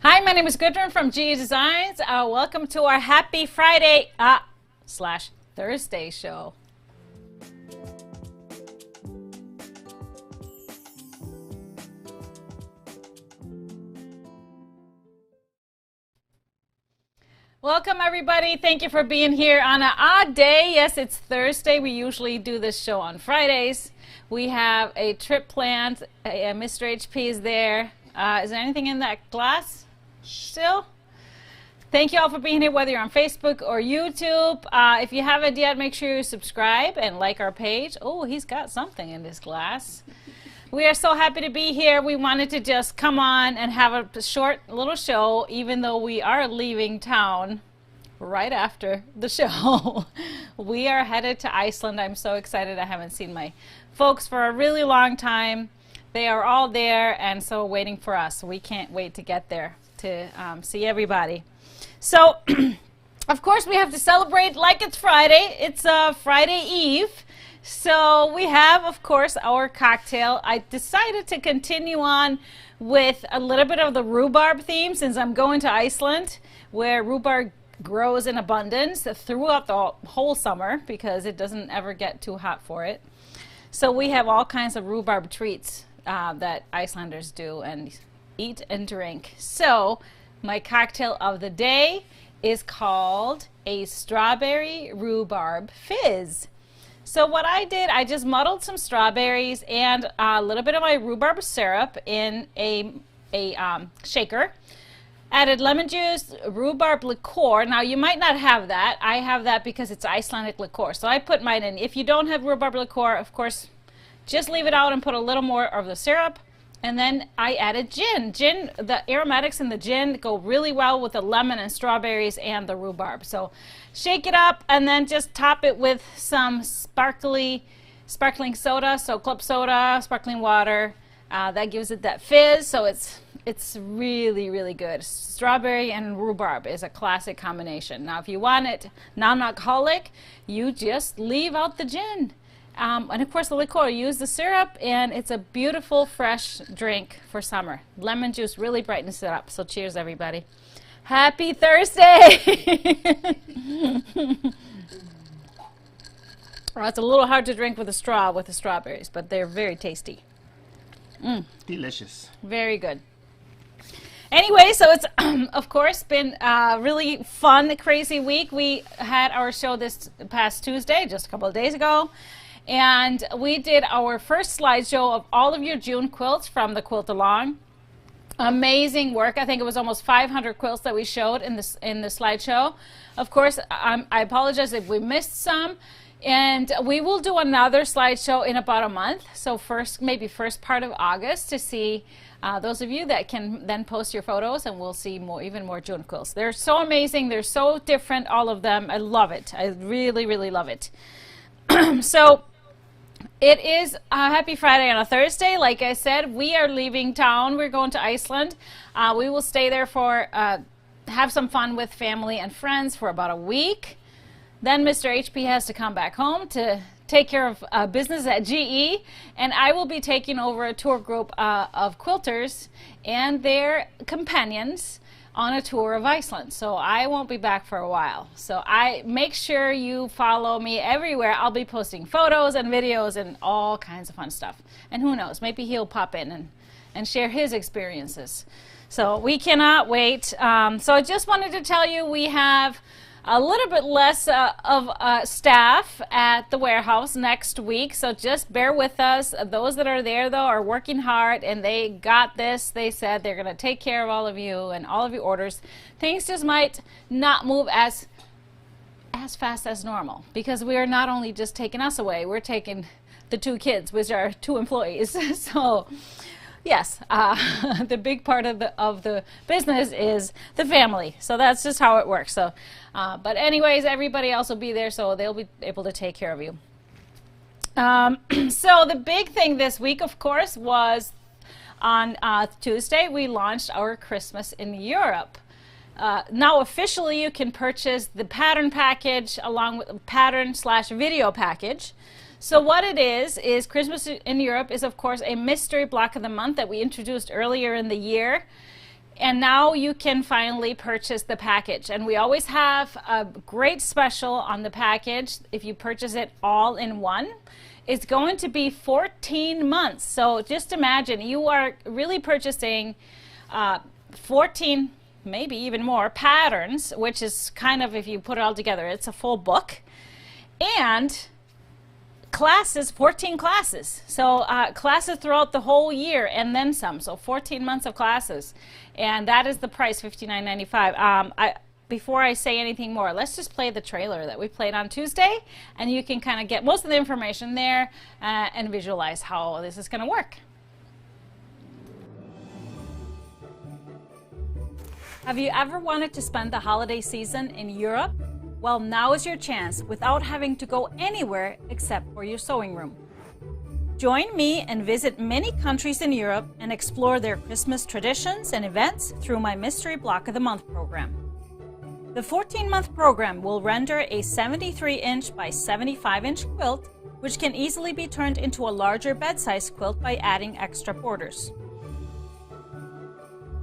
Hi, my name is Gudrun from GE Designs. Welcome to our Happy Friday slash Thursday show. Welcome everybody. Thank you for being here on an odd day. Yes, it's Thursday. We usually do this show on Fridays. We have a trip planned. Mr. HP is there. Is there anything in that glass still? Thank you all for being here, whether you're on Facebook or YouTube. If you haven't yet, make sure you subscribe and like our page. Oh, he's got something in this glass. We are so happy to be here. We wanted to just come on and have a short little show, even though we are leaving town right after the show. We are headed to Iceland. I'm so excited. I haven't seen my folks for a really long time. They are all there and so waiting for us. We can't wait to get there to see everybody. So, of course, we have to celebrate like it's Friday. It's Friday Eve. So we have, of course, our cocktail. I decided to continue on with a little bit of the rhubarb theme since I'm going to Iceland, where rhubarb grows in abundance throughout the whole summer because it doesn't ever get too hot for it. So we have all kinds of rhubarb treats that Icelanders do and eat and drink. So my cocktail of the day is called a strawberry rhubarb fizz. So what I did, I just muddled some strawberries and a little bit of my rhubarb syrup in a shaker. Added lemon juice, rhubarb liqueur. Now you might not have that. I have that because it's Icelandic liqueur. So I put mine in. If you don't have rhubarb liqueur, of course, just leave it out and put a little more of the syrup. And then I added gin. Gin, the aromatics in the gin go really well with the lemon and strawberries and the rhubarb. So shake it up and then just top it with some sparkling soda, so club soda, sparkling water. That gives it that fizz, so it's really, really good. Strawberry and rhubarb is a classic combination. Now, if you want it non-alcoholic, you just leave out the gin. And of course the liqueur, use the syrup, and it's a beautiful fresh drink for summer. Lemon juice really brightens it up, so cheers everybody. Happy Thursday! Well, it's a little hard to drink with a straw with the strawberries, but they're very tasty. Delicious. Very good. Anyway, so it's of course been a really fun, crazy week. We had our show this past Tuesday, just a couple of days ago. And we did our first slideshow of all of your June quilts from the Quilt Along. Amazing work. I think it was almost 500 quilts that we showed in the slideshow. Of course, I apologize if we missed some. And we will do another slideshow in about a month. So maybe first part of August to see those of you that can then post your photos, and we'll see even more June quilts. They're so amazing. They're so different, all of them. I love it. I really, really love it. So it is Happy Friday on a Thursday. Like I said, we are leaving town. We're going to Iceland. We will stay there for have some fun with family and friends for about a week. Then Mr. HP has to come back home to take care of business at GE, and I will be taking over a tour group of quilters and their companions on a tour of Iceland. So I won't be back for a while. So make sure you follow me everywhere. I'll be posting photos and videos and all kinds of fun stuff. And who knows, maybe he'll pop in and share his experiences. So we cannot wait. So I just wanted to tell you we have a little bit less of staff at the warehouse next week, so just bear with us. Those that are there, though, are working hard, and they got this. They said they're going to take care of all of you and all of your orders. Things just might not move as fast as normal, because we are not only just taking us away, we're taking the 2 kids, which are 2 employees. So yes, the big part of the business is the family. So that's just how it works. So, but anyways, everybody else will be there, so they'll be able to take care of you. So the big thing this week, of course, was on Tuesday, we launched our Christmas in Europe. Now officially you can purchase the pattern package along with pattern/video package. So what it is Christmas in Europe is, of course, a mystery block of the month that we introduced earlier in the year. And now you can finally purchase the package. And we always have a great special on the package if you purchase it all in one. It's going to be 14 months. So just imagine you are really purchasing 14, maybe even more patterns, which is kind of, if you put it all together, it's a full book. And classes, 14 classes. So classes throughout the whole year and then some. So 14 months of classes. And that is the price, $59.95. Before I say anything more, let's just play the trailer that we played on Tuesday, and you can kind of get most of the information there and visualize how this is going to work. Have you ever wanted to spend the holiday season in Europe? Well, now is your chance without having to go anywhere except for your sewing room. Join me and visit many countries in Europe and explore their Christmas traditions and events through my Mystery Block of the Month program. The 14-month program will render a 73-inch by 75-inch quilt, which can easily be turned into a larger bed-size quilt by adding extra borders.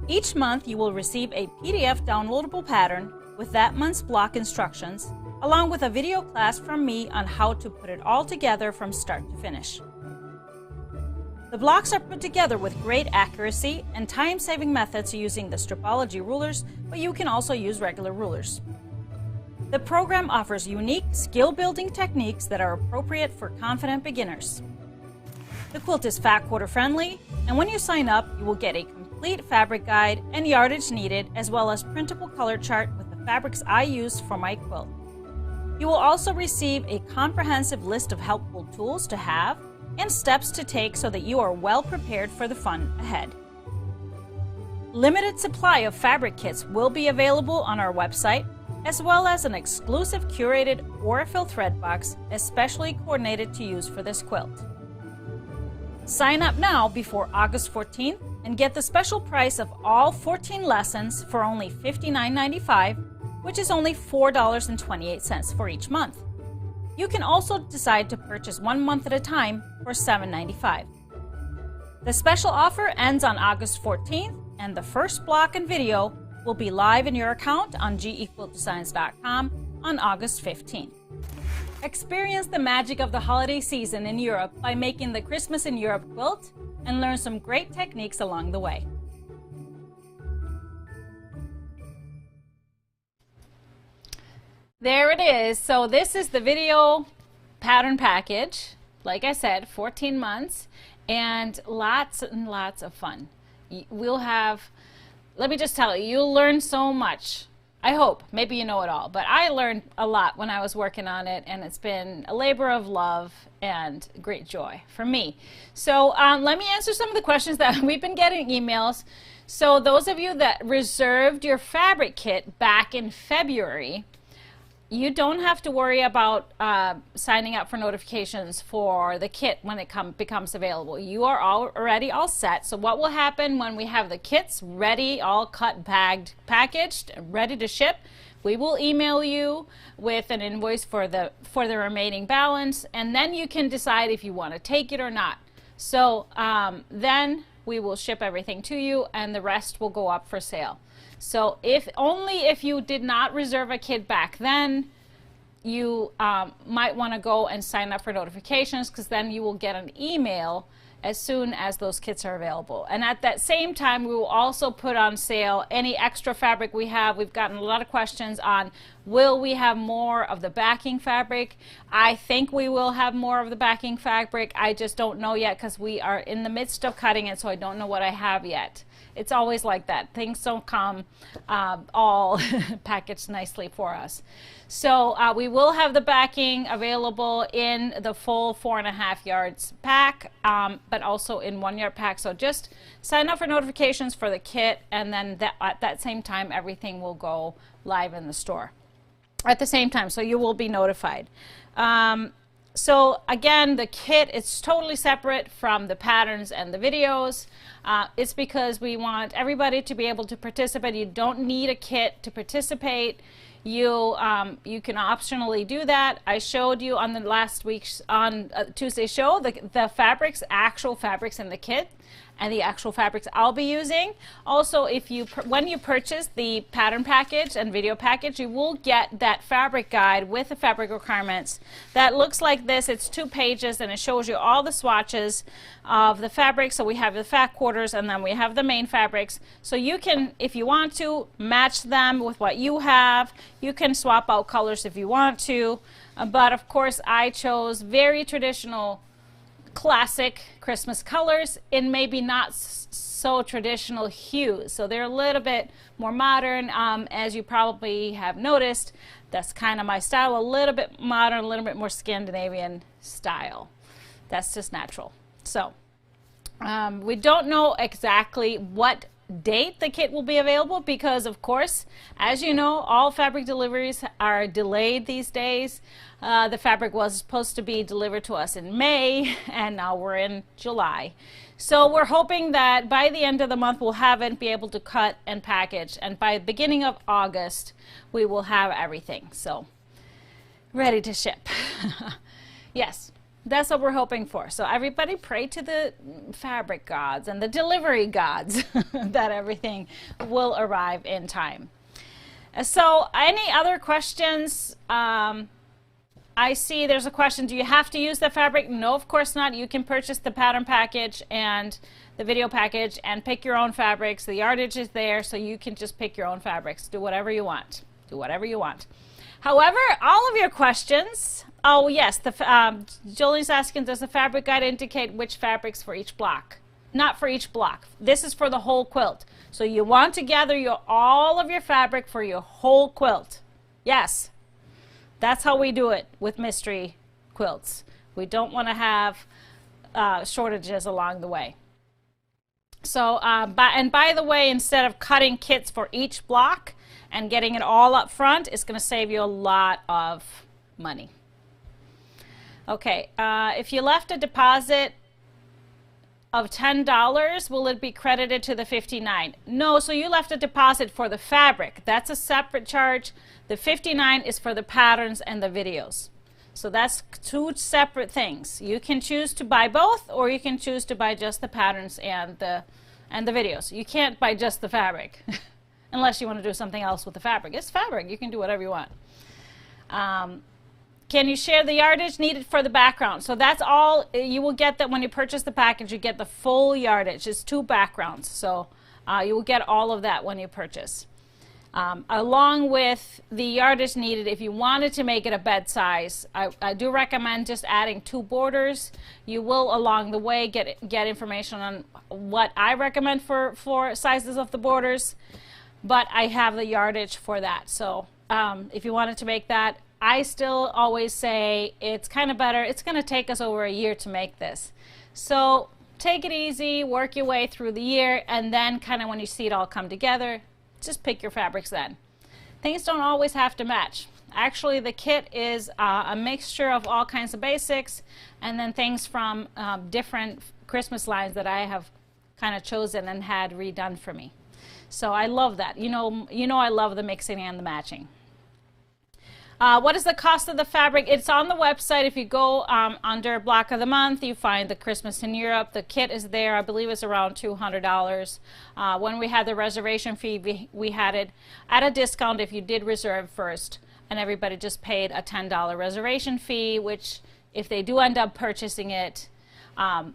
Each month you will receive a PDF downloadable pattern with that month's block instructions, along with a video class from me on how to put it all together from start to finish. The blocks are put together with great accuracy and time-saving methods using the Stripology rulers, but you can also use regular rulers. The program offers unique skill-building techniques that are appropriate for confident beginners. The quilt is fat quarter friendly, and when you sign up, you will get a complete fabric guide and yardage needed, as well as printable color chart with the fabrics I used for my quilt. You will also receive a comprehensive list of helpful tools to have and steps to take so that you are well prepared for the fun ahead. Limited supply of fabric kits will be available on our website, as well as an exclusive curated Aurifil thread box especially coordinated to use for this quilt. Sign up now before August 14th and get the special price of all 14 lessons for only $59.95, which is only $4.28 for each month. You can also decide to purchase 1 month at a time for $7.95. The special offer ends on August 14th, and the first block and video will be live in your account on gequiltdesigns.com on August 15th. Experience the magic of the holiday season in Europe by making the Christmas in Europe quilt and learn some great techniques along the way. There it is. So this is the video pattern package. Like I said, 14 months and lots of fun. We'll have, let me just tell you, you'll learn so much. I hope. Maybe you know it all, but I learned a lot when I was working on it, and it's been a labor of love and great joy for me. So let me answer some of the questions that we've been getting emails. So those of you that reserved your fabric kit back in February, you don't have to worry about signing up for notifications for the kit when it becomes available. You are already all set. So what will happen when we have the kits ready, all cut, bagged, packaged, ready to ship? We will email you with an invoice for the remaining balance, and then you can decide if you want to take it or not. So then we will ship everything to you, and the rest will go up for sale. So only if you did not reserve a kit back then, you might want to go and sign up for notifications, because then you will get an email as soon as those kits are available. And at that same time, we will also put on sale any extra fabric we have. We've gotten a lot of questions on, will we have more of the backing fabric? I think we will have more of the backing fabric. I just don't know yet, because we are in the midst of cutting it, so I don't know what I have yet. It's always like that. Things don't come all packaged nicely for us. So we will have the backing available in the full 4.5 yards pack, but also in 1 yard pack. So just sign up for notifications for the kit, and then at that same time, everything will go live in the store at the same time. So you will be notified. So again, the kit is totally separate from the patterns and the videos. It's because we want everybody to be able to participate. You don't need a kit to participate. you can optionally do that. I showed you on the last week's on Tuesday show the fabrics, actual fabrics in the kit, and the actual fabrics I'll be using. Also, when you purchase the pattern package and video package, you will get that fabric guide with the fabric requirements that looks like this. It's 2 pages and it shows you all the swatches of the fabric. So we have the fat quarters and then we have the main fabrics. So you can, if you want to, match them with what you have. You can swap out colors if you want to. But of course, I chose very traditional classic Christmas colors in maybe not so traditional hues. So they're a little bit more modern, as you probably have noticed. That's kind of my style, a little bit modern, a little bit more Scandinavian style. That's just natural. So we don't know exactly what date the kit will be available because, of course, as you know, all fabric deliveries are delayed these days. The fabric was supposed to be delivered to us in May, and now we're in July. So we're hoping that by the end of the month we'll have it, be able to cut and package, and by the beginning of August we will have everything. So ready to ship. Yes. That's what we're hoping for. So everybody pray to the fabric gods and the delivery gods that everything will arrive in time. So any other questions? I see there's a question, do you have to use the fabric? No, of course not. You can purchase the pattern package and the video package and pick your own fabrics. The yardage is there, so you can just pick your own fabrics. Do whatever you want. Do whatever you want. However, all of your questions, oh yes, Jolie's asking, does the fabric guide indicate which fabrics for each block? Not for each block. This is for the whole quilt. So you want to gather all of your fabric for your whole quilt. Yes, that's how we do it with mystery quilts. We don't want to have shortages along the way. So, and by the way, instead of cutting kits for each block and getting it all up front, it's going to save you a lot of money. Okay, if you left a deposit of $10, will it be credited to the $59? No, so you left a deposit for the fabric. That's a separate charge. The $59 is for the patterns and the videos. So that's 2 separate things. You can choose to buy both, or you can choose to buy just the patterns and the videos. You can't buy just the fabric unless you want to do something else with the fabric. It's fabric. You can do whatever you want. Can you share the yardage needed for the background? So that's all. You will get that when you purchase the package. You get the full yardage. It's 2 backgrounds. So you will get all of that when you purchase. Along with the yardage needed, if you wanted to make it a bed size, I do recommend just adding 2 borders. You will along the way get information on what I recommend for sizes of the borders, but I have the yardage for that. So if you wanted to make that, I still always say it's kind of better. It's going to take us over a year to make this. So take it easy, work your way through the year, and then kind of when you see it all come together, just pick your fabrics then. Things don't always have to match. Actually, the kit is a mixture of all kinds of basics and then things from different Christmas lines that I have kind of chosen and had redone for me. So I love that. You know I love the mixing and the matching. What is the cost of the fabric? It's on the website. If you go under Block of the Month, you find the Christmas in Europe. The kit is there. I believe it's around $200. When we had the reservation fee, we had it at a discount if you did reserve first, and everybody just paid a $10 reservation fee, which if they do end up purchasing it,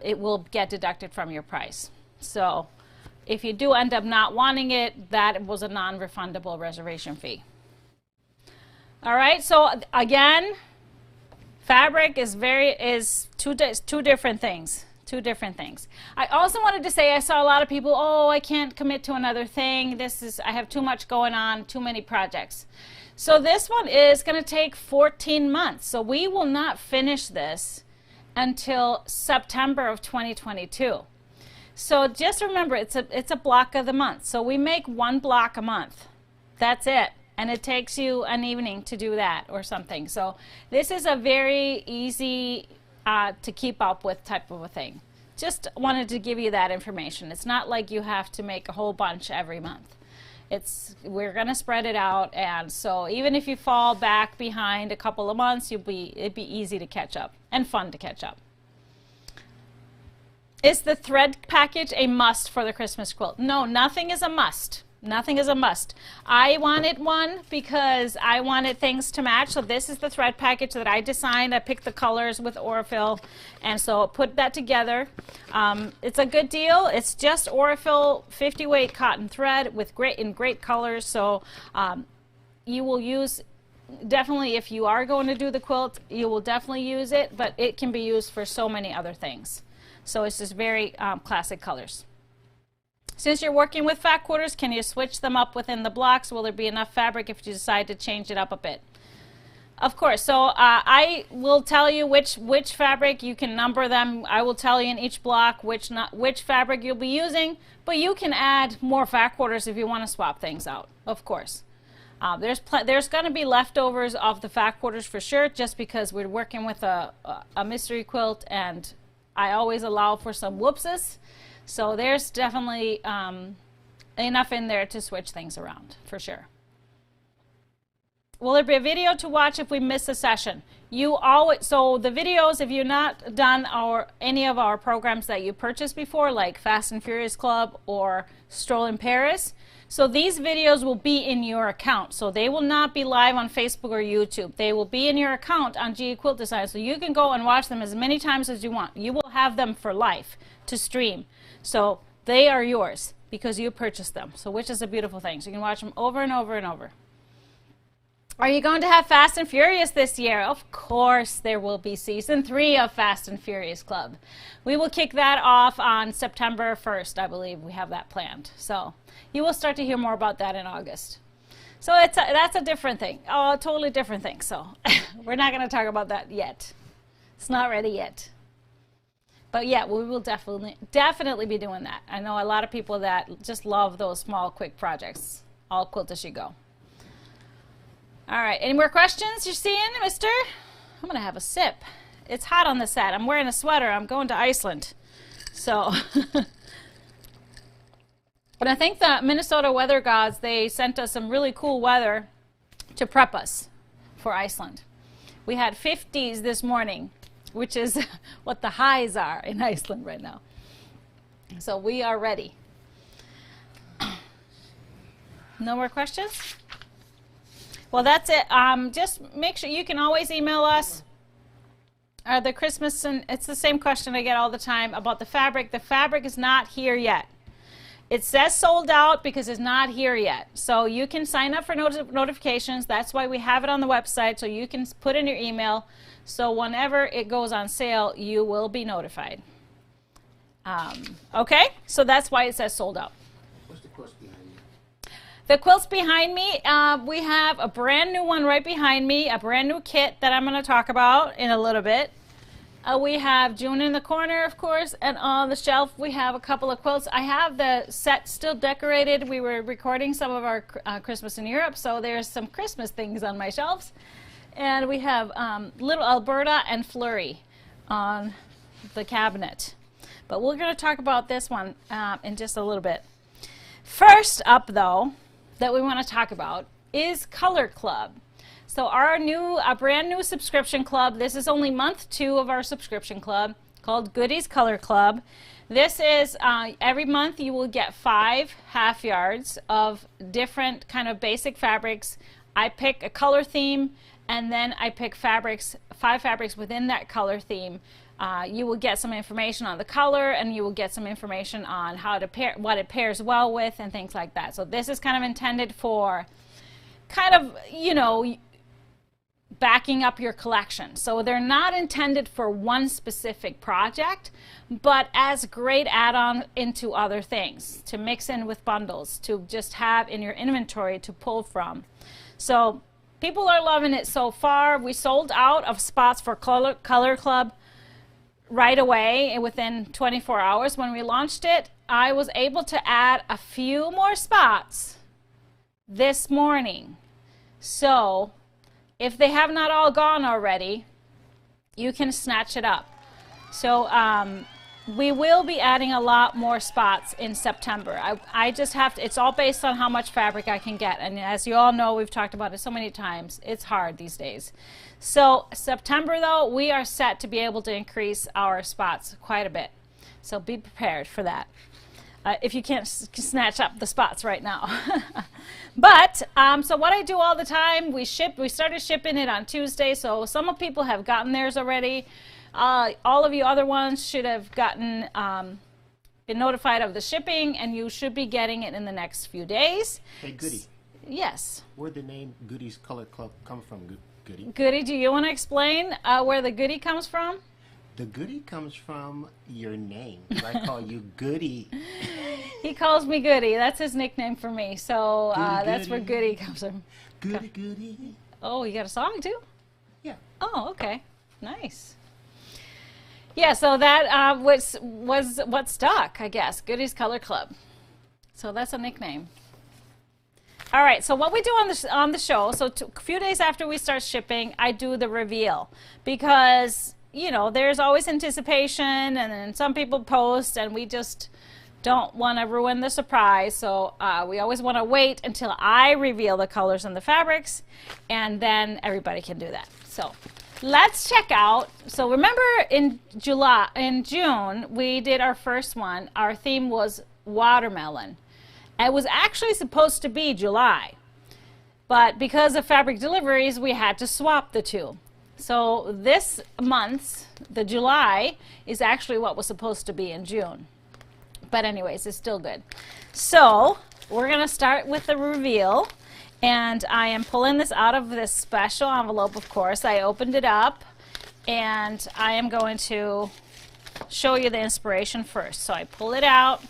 it will get deducted from your price. So if you do end up not wanting it, that was a non-refundable reservation fee. All right, so again, fabric is two different things. 2 different things. I also wanted to say I saw a lot of people, oh, I can't commit to another thing. I have too much going on, too many projects. So this one is going to take 14 months. So we will not finish this until September of 2022. So just remember, it's a block of the month. So we make 1 block a month. That's it. And it takes you an evening to do that or something. So this is a very easy to keep up with type of a thing. Just wanted to give you that information. It's not like you have to make a whole bunch every month. We're going to spread it out, and so even if you fall back behind a couple of months, it'd be easy to catch up and fun to catch up. Is the thread package a must for the Christmas quilt? No, nothing is a must. Nothing is a must. I wanted one because I wanted things to match. So this is the thread package that I designed. I picked the colors with Aurifil, and so put that together. It's a good deal. It's just Aurifil 50 weight cotton thread with great colors. So you will use, definitely if you are going to do the quilt, you will definitely use it, but it can be used for so many other things. So it's just very classic colors. Since you're working with fat quarters, can you switch them up within the blocks? Will there be enough fabric if you decide to change it up a bit? Of course. So I will tell you which fabric. You can number them. I will tell you in each block which fabric you'll be using, but you can add more fat quarters if you want to swap things out, of course. There's going to be leftovers of the fat quarters for sure, just because we're working with a mystery quilt, and I always allow for some whoopses. So there's definitely enough in there to switch things around, for sure. Will there be a video to watch if we miss a session? So the videos, if you've not done any of our programs that you purchased before, like Fast and Furious Club or Stroll in Paris, so these videos will be in your account. So they will not be live on Facebook or YouTube. They will be in your account on GE Quilt Design. So you can go and watch them as many times as you want. You will have them for life to stream. So they are yours because you purchased them. So which is a beautiful thing. So you can watch them over and over and over. Are you going to have Fast and Furious this year? Of course there will be season 3 of Fast and Furious Club. We will kick that off on September 1st, I believe. We have that planned. So you will start to hear more about that in August. So that's a different thing. Oh, a totally different thing. So we're not going to talk about that yet. It's not ready yet. But yeah, we will definitely be doing that. I know a lot of people that just love those small, quick projects. All quilt as you go. All right, any more questions you're seeing, mister? I'm going to have a sip. It's hot on the set. I'm wearing a sweater. I'm going to Iceland. So, but I think the Minnesota weather gods, they sent us some really cool weather to prep us for Iceland. We had 50s this morning, which is what the highs are in Iceland right now. So we are ready. No more questions? Well, that's it. Just make sure you can always email us. The Christmas, and it's the same question I get all the time about the fabric. The fabric is not here yet. It says sold out because it's not here yet. So you can sign up for notifications. That's why we have it on the website, so you can put in your email. So whenever it goes on sale, you will be notified. Okay? So that's why it says sold out. What's the quilt behind you? The quilts behind me, we have a brand new one right behind me, a brand new kit that I'm going to talk about in a little bit. We have June in the corner, of course, and on the shelf we have a couple of quilts. I have the set still decorated. We were recording some of our Christmas in Europe, so there's some Christmas things on my shelves. And we have Little Alberta and Flurry on the cabinet. But we're going to talk about this one in just a little bit. First up, though, that we want to talk about is Color Club. So our brand new subscription club, this is only month 2 of our subscription club called Goodies Color Club. This is every month you will get 5 half yards of different kind of basic fabrics. I pick a color theme, and then I pick 5 fabrics within that color theme. You will get some information on the color, and you will get some information on how to pair, what it pairs well with, and things like that. So this is kind of intended for kind of, you know, backing up your collection. So they're not intended for one specific project, but as great add-on into other things, to mix in with bundles, to just have in your inventory to pull from. So people are loving it so far. We sold out of spots for Color Club right away within 24 hours when we launched it. I was able to add a few more spots this morning. So if they have not all gone already, you can snatch it up. So we will be adding a lot more spots in September. I just have to, it's all based on how much fabric I can get. And as you all know, we've talked about it so many times, it's hard these days. So September though, we are set to be able to increase our spots quite a bit. So be prepared for that. If you can't snatch up the spots right now. But, so what I do all the time, we started shipping it on Tuesday, so some people have gotten theirs already. All of you other ones should have gotten, been notified of the shipping, and you should be getting it in the next few days. Hey, Goody. Yes. Where'd the name Goody's Color Club come from, Goody? Goody, do you want to explain where the Goody comes from? The Goody comes from your name. I call you Goody. He calls me Goody. That's his nickname for me. So Goody, that's where Goody. Goody comes from. Goody, Goody. Oh, you got a song too? Yeah. Oh, okay. Nice. Yeah, so that was what stuck, I guess. Goody's Color Club. So that's a nickname. All right, so what we do on the show, so a few days after we start shipping, I do the reveal because, you know, there's always anticipation, and then some people post, and we just don't want to ruin the surprise. So we always want to wait until I reveal the colors and the fabrics, and then everybody can do that. So let's check out. So remember in June, we did our first one. Our theme was watermelon. It was actually supposed to be July, but because of fabric deliveries, we had to swap the two. So this month's, the July, is actually what was supposed to be in June. But anyways, it's still good. So we're going to start with the reveal. And I am pulling this out of this special envelope, of course. I opened it up, and I am going to show you the inspiration first. So I pull it out,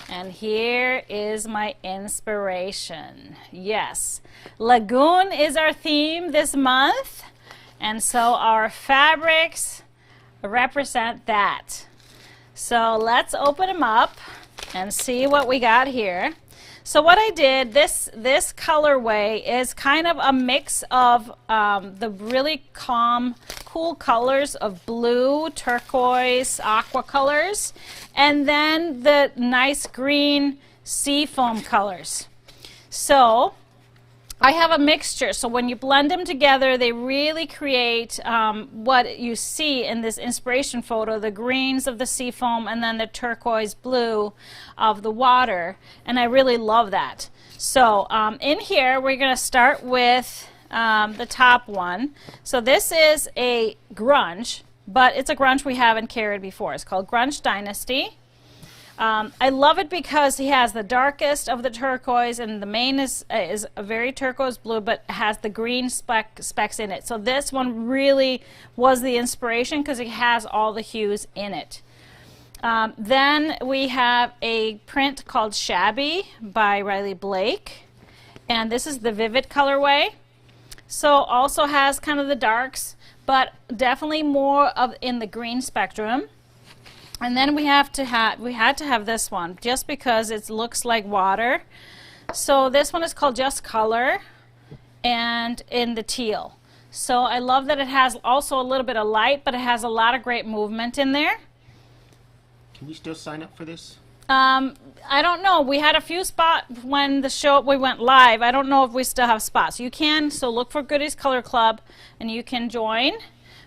and here is my inspiration. Yes, Lagoon is our theme this month. And so our fabrics represent that. So let's open them up and see what we got here. So what I did, this colorway is kind of a mix of the really calm, cool colors of blue, turquoise, aqua colors, and then the nice green sea foam colors. So I have a mixture, so when you blend them together, they really create what you see in this inspiration photo, the greens of the sea foam and then the turquoise blue of the water, and I really love that. So in here, we're going to start with the top one. So this is a grunge, but it's a grunge we haven't carried before. It's called Grunge Dynasty. I love it because he has the darkest of the turquoise, and the main is a very turquoise blue, but has the green specks in it. So this one really was the inspiration because it has all the hues in it. Then we have a print called Shabby by Riley Blake, and this is the Vivid colorway. So also has kind of the darks, but definitely more of in the green spectrum. And then we had to have this one just because it looks like water. So this one is called Just Color, and in the teal. So I love that it has also a little bit of light, but it has a lot of great movement in there. Can we still sign up for this? I don't know. We had a few spots when we went live. I don't know if we still have spots. You can, so look for Goody's Color Club, and you can join.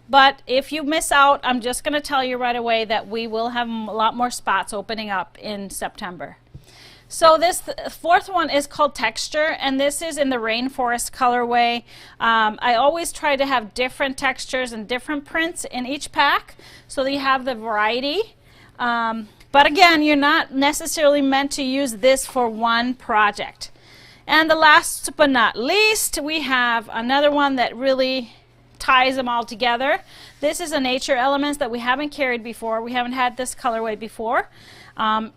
But if you miss out, I'm just going to tell you right away that we will have a lot more spots opening up in September. So this fourth one is called Texture, and this is in the Rainforest colorway. I always try to have different textures and different prints in each pack so that you have the variety. But again, you're not necessarily meant to use this for one project. And the last but not least, we have another one that really ties them all together. This is a Nature Elements that we haven't carried before. We haven't had this colorway before.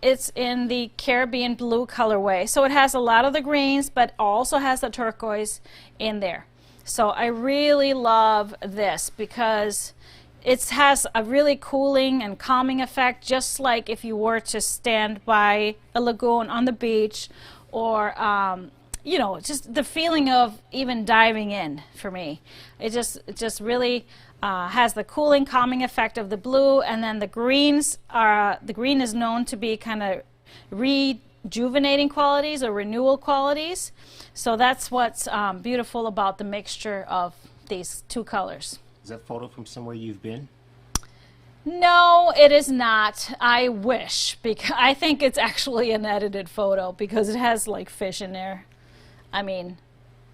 It's in the Caribbean Blue colorway. So it has a lot of the greens, but also has the turquoise in there. So I really love this because it has a really cooling and calming effect, just like if you were to stand by a lagoon on the beach, or you know, just the feeling of even diving in for me. It just really has the cooling, calming effect of the blue, and then the greens are, the green is known to be kind of rejuvenating qualities or renewal qualities. So that's what's beautiful about the mixture of these two colors. Is that photo from somewhere you've been? No, it is not. I wish, because I think it's actually an edited photo because it has like fish in there. I mean,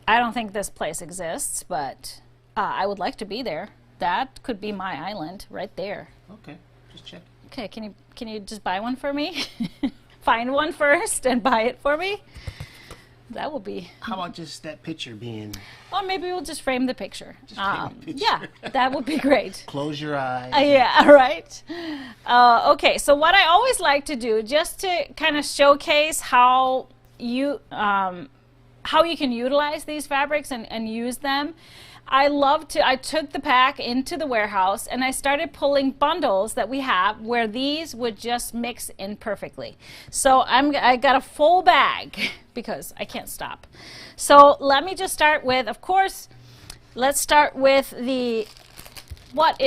I don't think this place exists, but I would like to be there. That could be my island right there. Okay, just check. Okay, can you just buy one for me? Find one first and buy it for me? That would be... How about just that picture being... Or maybe we'll just frame the picture. Just frame the picture. Yeah, that would be great. Close your eyes. Yeah, right. Okay, so what I always like to do, just to kind of showcase how you can utilize these fabrics and use them, I took the pack into the warehouse and I started pulling bundles that we have where these would just mix in perfectly. So I got a full bag because I can't stop. So let me just start with, of course, let's start with what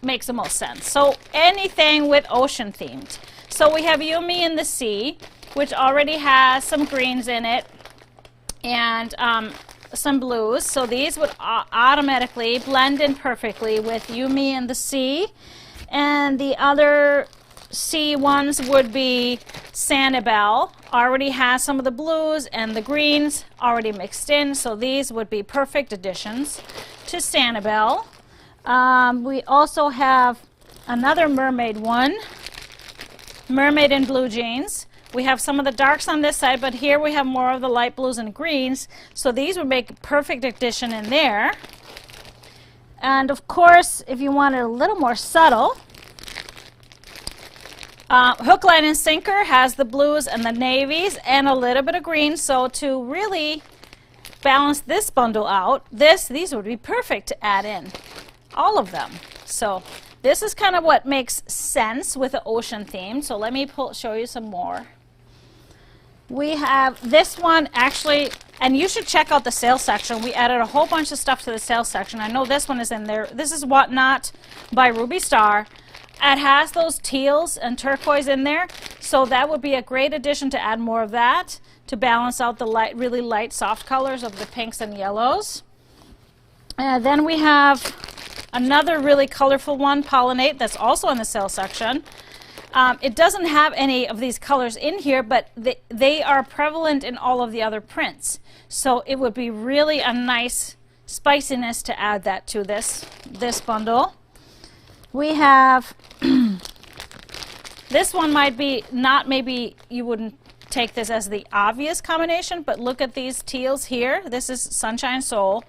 makes the most sense. So anything with ocean themed. So we have Yumi in the Sea, which already has some greens in it and some blues, so these would automatically blend in perfectly with Yumi and the Sea. And the other sea ones would be Sanibel, already has some of the blues and the greens already mixed in, so these would be perfect additions to Sanibel. We also have another mermaid one, mermaid in blue jeans. We have some of the darks on this side, but here we have more of the light blues and greens. So these would make a perfect addition in there. And of course, if you want it a little more subtle, Hook, Line, and Sinker has the blues and the navies and a little bit of green. So to really balance this bundle out, these would be perfect to add in. All of them. So this is kind of what makes sense with the ocean theme. So let me show you some more. We have this one actually, and you should check out the sales section. We added a whole bunch of stuff to the sales section. I know this one is in there. This is Whatnot by Ruby Star. It has those teals and turquoise in there, so that would be a great addition to add more of that to balance out the really light soft colors of the pinks and yellows. And then we have another really colorful one, Pollinate, that's also in the sales section. It doesn't have any of these colors in here, but they are prevalent in all of the other prints. So it would be really a nice spiciness to add that to this bundle. We have, this one might be not, maybe you wouldn't take this as the obvious combination, but look at these teals here. This is Sunshine Soul.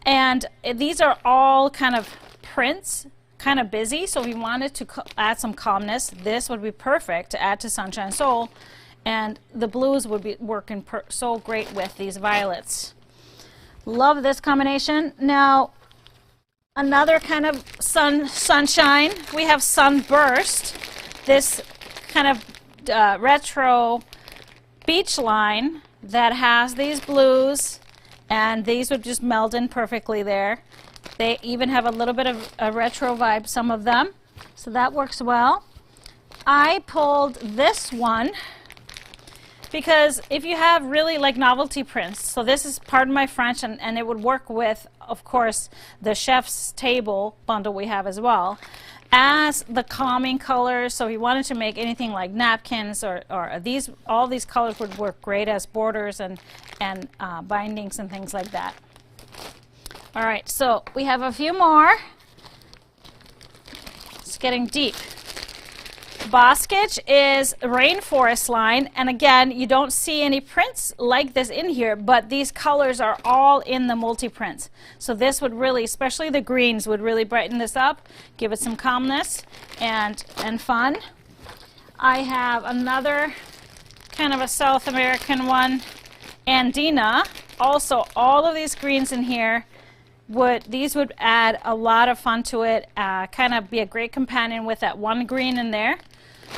And these are all kind of prints, kind of busy, so if you wanted to add some calmness, this would be perfect to add to Sunshine Soul, and the blues would be working so great with these violets. Love this combination. Now another kind of sunshine, we have Sunburst, this kind of retro beach line that has these blues, and these would just meld in perfectly there. They even have a little bit of a retro vibe, some of them, so that works well. I pulled this one because if you have really like novelty prints, so this is, pardon my French, and it would work with, of course, the chef's table bundle we have as well, as the calming colors. So if you wanted to make anything like napkins or these, all these colors would work great as borders and bindings and things like that. All right, so we have a few more. It's getting deep. Boskage is Rainforest line, and again, you don't see any prints like this in here, but these colors are all in the multi-prints. So this would really, especially the greens, would really brighten this up, give it some calmness and fun. I have another kind of a South American one, Andina. Also, all of these greens in here, these would add a lot of fun to it, kind of be a great companion with that one green in there.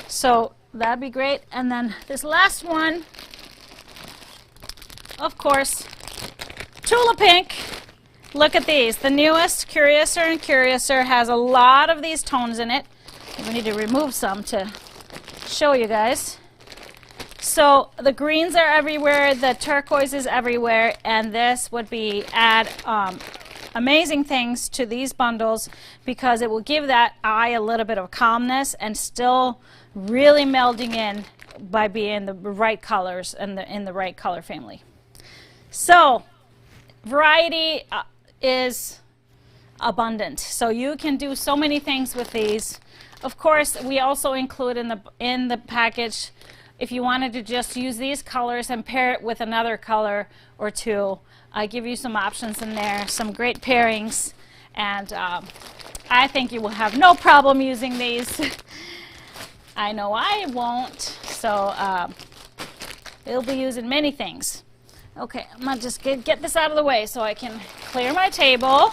So that'd be great. And then this last one, of course, Tula Pink. Look at these. The newest Curiouser and Curiouser has a lot of these tones in it. We need to remove some to show you guys. So the greens are everywhere, the turquoise is everywhere, and this would be add amazing things to these bundles because it will give that eye a little bit of calmness and still really melding in by being the right colors and in the right color family. So variety is abundant, so you can do so many things with these. Of course, we also include in the package, if you wanted to just use these colors and pair it with another color or two, I give you some options in there, some great pairings, and I think you will have no problem using these. I know I won't, so it'll be used in many things. Okay, I'm gonna just get this out of the way so I can clear my table.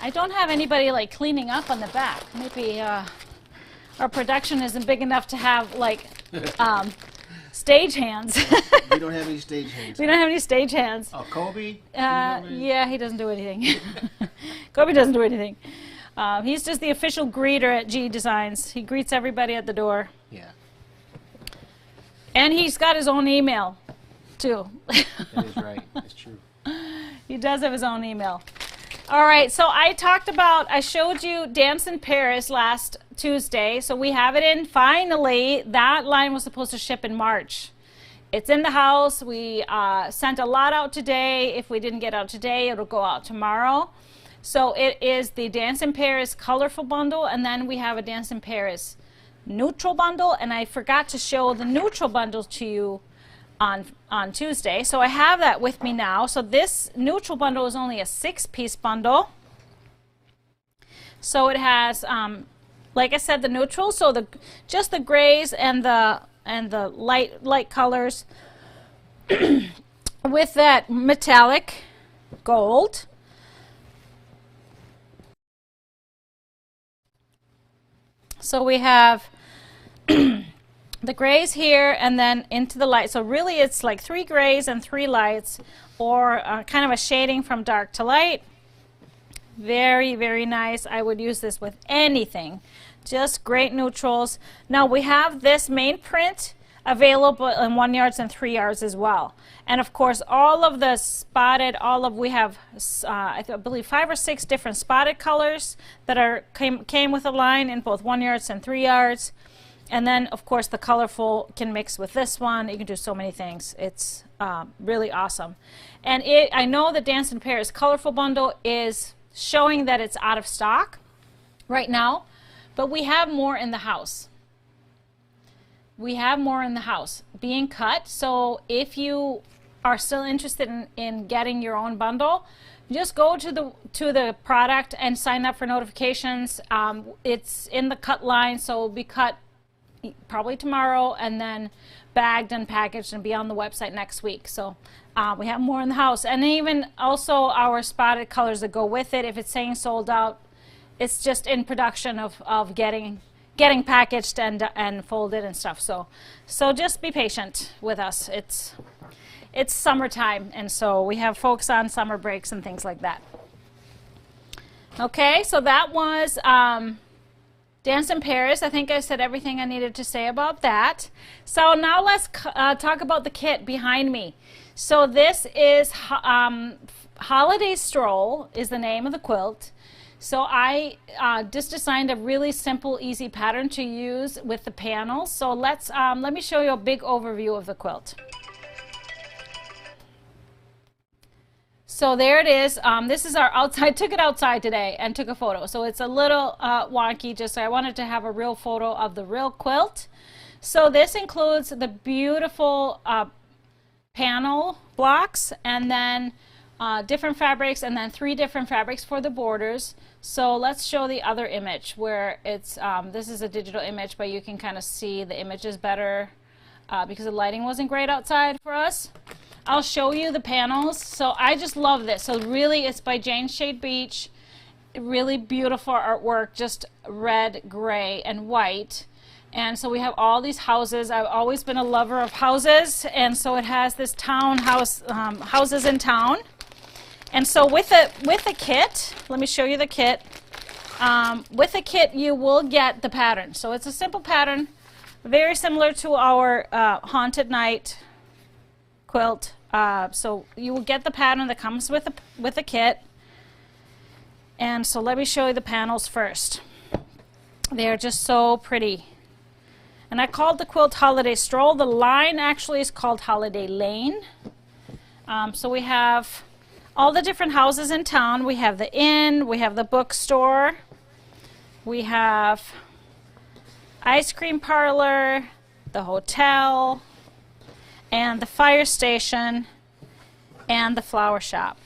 I don't have anybody like cleaning up on the back. Maybe our production isn't big enough to have like stage hands. We don't have any stage hands. We don't have any stage hands. Oh, Kobe? Yeah, he doesn't do anything. Kobe doesn't do anything. He's just the official greeter at G Designs. He greets everybody at the door. Yeah. And he's got his own email, too. That is right. That's true. He does have his own email. All right, so I showed you Dance in Paris last Tuesday. So we have it in finally. That line was supposed to ship in March. It's in the house. We sent a lot out today. If we didn't get out today, it'll go out tomorrow. So it is the Dance in Paris colorful bundle, and then we have a Dance in Paris neutral bundle, and I forgot to show the neutral bundle to you on Tuesday. So I have that with me now. So this neutral bundle is only a 6-piece bundle. So it has, like I said, the neutral, so just the grays and the light colors with that metallic gold. So we have the grays here and then into the light. So really it's like 3 grays and 3 lights, or kind of a shading from dark to light. Very, very nice. I would use this with anything. Just great neutrals. Now we have this main print available in 1 yards and 3 yards as well. And of course all of the spotted, we have I believe 5 or 6 different spotted colors that came with a line in both 1 yards and 3 yards. And then of course the colorful can mix with this one. You can do so many things. It's really awesome. And I know the Dance in Paris colorful bundle is showing that it's out of stock right now, but we have more in the house. We have more in the house being cut. So if you are still interested in getting your own bundle, just go to the product and sign up for notifications. It's in the cut line, so it'll be cut probably tomorrow and then bagged and packaged and be on the website next week. So we have more in the house, and even also our spotted colors that go with it. If it's saying sold out, it's just in production of getting packaged and folded and stuff. So just be patient with us. It's summertime, and so we have folks on summer breaks and things like that. Okay, so that was Dance in Paris. I think I said everything I needed to say about that. So now let's talk about the kit behind me. So this is Holiday Stroll is the name of the quilt. So I just designed a really simple, easy pattern to use with the panels. So let me show you a big overview of the quilt. So there it is. This is our outside. I took it outside today and took a photo. So it's a little wonky, just I wanted to have a real photo of the real quilt. So this includes the beautiful panel blocks, and then different fabrics, and then 3 different fabrics for the borders. So let's show the other image where it's, this is a digital image, but you can kind of see the images better because the lighting wasn't great outside for us. I'll show you the panels. So I just love this. So really it's by Jane Shade Beach. Really beautiful artwork, just red, gray, and white. And so we have all these houses. I've always been a lover of houses, and so it has this townhouse, houses in town. And so with the kit, let me show you the kit. With the kit, you will get the pattern. So it's a simple pattern, very similar to our Haunted Night quilt. So you will get the pattern that comes with the kit. And so let me show you the panels first. They're just so pretty. And I called the quilt Holiday Stroll. The line actually is called Holiday Lane. So we have all the different houses in town. We have the inn, we have the bookstore, we have ice cream parlor, the hotel, and the fire station, and the flower shop.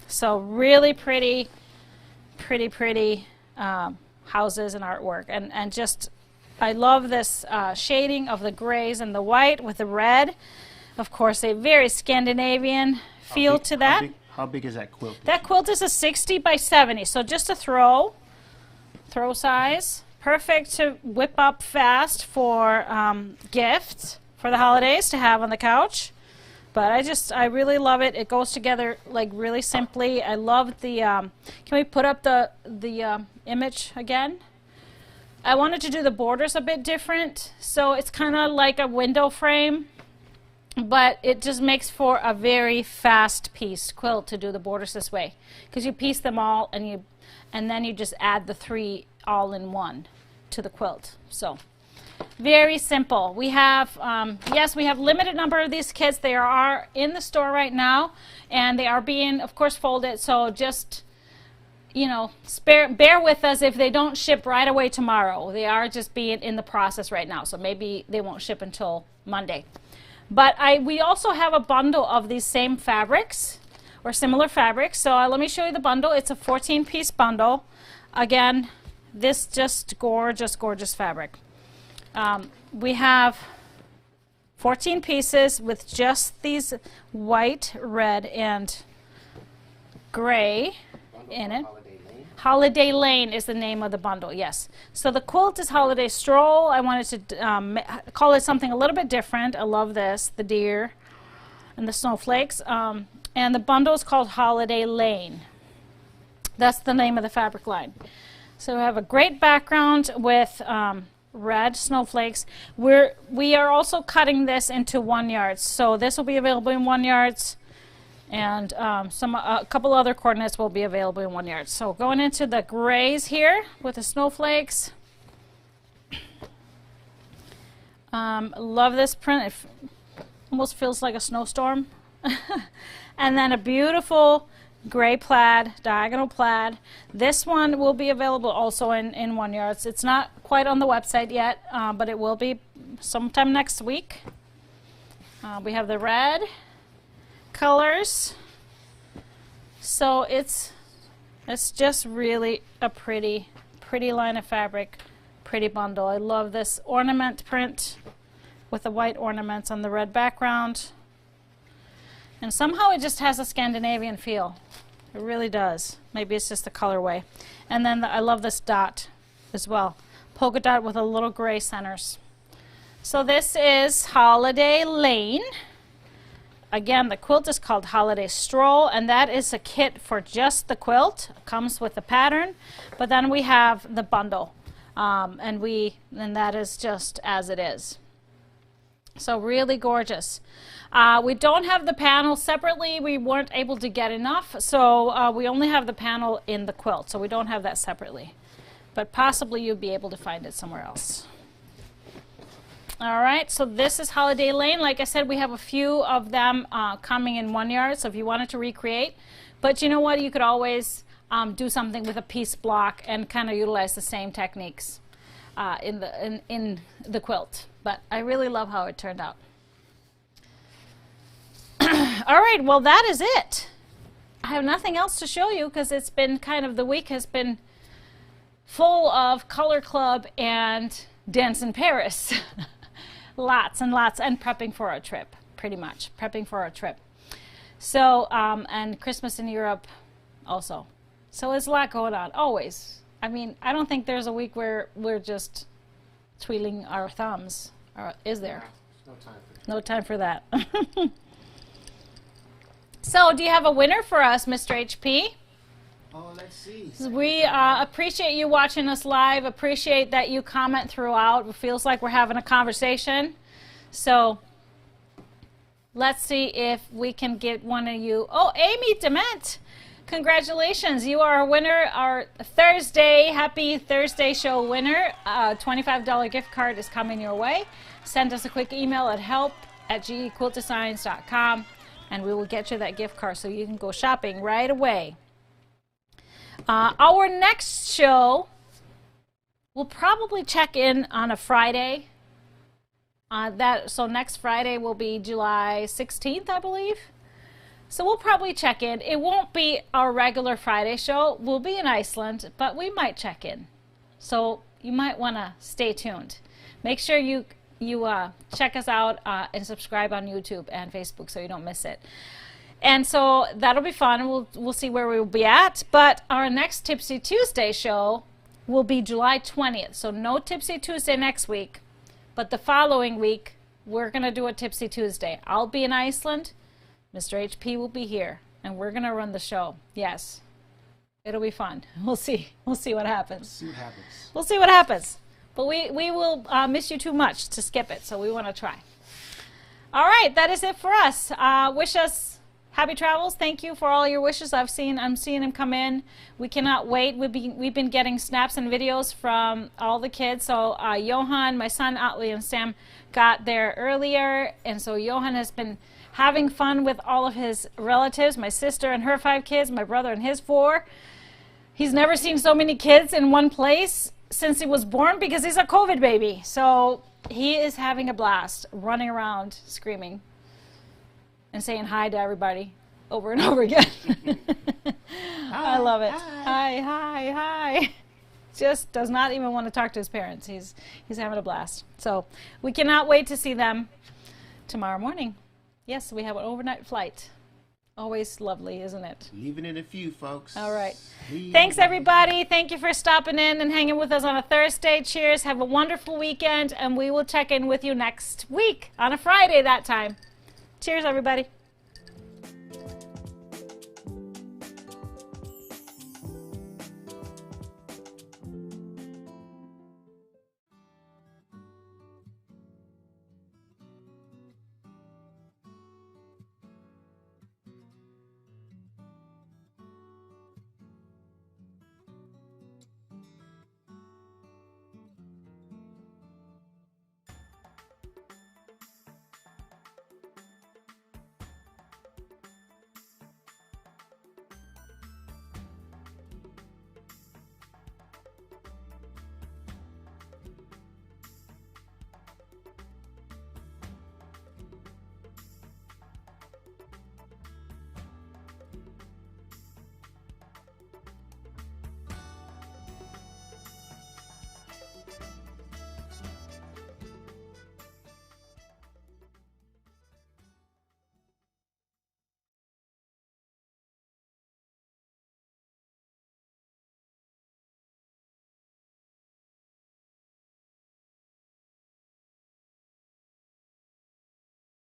So really pretty houses and artwork. And just, I love this shading of the grays and the white with the red. Of course, a very Scandinavian feel to that. How big is that quilt? That quilt is a 60 by 70, so just a throw size. Perfect to whip up fast for gifts for the holidays to have on the couch. But I really love it. It goes together like really simply. I love the, can we put up the image again? I wanted to do the borders a bit different, so it's kind of like a window frame. But it just makes for a very fast piece quilt to do the borders this way, because you piece them all and then you just add the 3 all in one to the quilt. So very simple. We have yes, we have limited number of these kits. They are in the store right now, and they are being, of course, folded. So just, you know, bear with us if they don't ship right away tomorrow. They are just being in the process right now, so maybe they won't ship until Monday. But we also have a bundle of these same fabrics or similar fabrics. So let me show you the bundle. It's a 14-piece bundle. Again, this just gorgeous, gorgeous fabric. We have 14 pieces with just these white, red, and gray in it. Holiday Lane is the name of the bundle, yes. So the quilt is Holiday Stroll. I wanted to call it something a little bit different. I love this, the deer and the snowflakes. And the bundle is called Holiday Lane. That's the name of the fabric line. So we have a great background with red snowflakes. We are also cutting this into 1 yards. So this will be available in 1 yards. And a couple other coordinates will be available in 1 yard. So going into the grays here with the snowflakes. Love this print. It almost feels like a snowstorm. And then a beautiful gray plaid, diagonal plaid. This one will be available also in 1 yard. It's not quite on the website yet, but it will be sometime next week. We have the red colors. So it's just really a pretty line of fabric, pretty bundle. I love this ornament print with the white ornaments on the red background. And somehow it just has a Scandinavian feel. It really does. Maybe it's just the colorway. And then I love this dot as well. Polka dot with a little gray centers. So this is Holiday Lane. Again, the quilt is called Holiday Stroll, and that is a kit for just the quilt. It comes with the pattern, but then we have the bundle, and that is just as it is. So really gorgeous. We don't have the panel separately. We weren't able to get enough, so we only have the panel in the quilt, so we don't have that separately. But possibly you'll be able to find it somewhere else. All right, so this is Holiday Lane. Like I said, we have a few of them coming in 1 yard, so if you wanted to recreate. But you know what? You could always do something with a piece block and kind of utilize the same techniques in the quilt. But I really love how it turned out. All right, well, that is it. I have nothing else to show you because it's been kind of, the week has been full of Color Club and Dance in Paris. Lots and lots, and prepping for our trip, pretty much. Prepping for our trip. So, and Christmas in Europe also. So there's a lot going on, always. I mean, I don't think there's a week where we're just twiddling our thumbs. Or is there? No time for that. No time for that. So, do you have a winner for us, Mr. HP? Oh, let's see. We appreciate you watching us live. Appreciate that you comment throughout. It feels like we're having a conversation. So, let's see if we can get one of you. Oh, Amy Dement. Congratulations. You are a winner. Our Thursday, happy Thursday show winner. $25 gift card is coming your way. Send us a quick email at help@gequiltdesigns.com and we will get you that gift card so you can go shopping right away. Our next show, we'll probably check in on a Friday. So next Friday will be July 16th, I believe. So we'll probably check in. It won't be our regular Friday show. We'll be in Iceland, but we might check in. So you might want to stay tuned. Make sure you check us out and subscribe on YouTube and Facebook so you don't miss it. And so that'll be fun. We'll see where we'll be at. But our next Tipsy Tuesday show will be July 20th. So no Tipsy Tuesday next week. But the following week, we're going to do a Tipsy Tuesday. I'll be in Iceland. Mr. HP will be here. And we're going to run the show. Yes. It'll be fun. We'll see. We'll see what happens. See what happens. We'll see what happens. But we will miss you too much to skip it. So we want to try. All right. That is it for us. Wish us happy travels. Thank you for all your wishes. I'm seeing them come in. We cannot wait. We've been getting snaps and videos from all the kids. So Johan, my son Otley, and Sam got there earlier, and so Johan has been having fun with all of his relatives. My sister and her 5 kids, my brother and his 4. He's never seen so many kids in one place since he was born because he's a COVID baby. So he is having a blast, running around, screaming, and saying hi to everybody over and over again. I love it. Hi, hi, hi. Just does not even want to talk to his parents. He's having a blast. So we cannot wait to see them tomorrow morning. Yes, we have an overnight flight. Always lovely, isn't it? Leaving in a few, folks. All right. Thanks, everybody. Thank you for stopping in and hanging with us on a Thursday. Cheers. Have a wonderful weekend, and we will check in with you next week on a Friday that time. Cheers, everybody.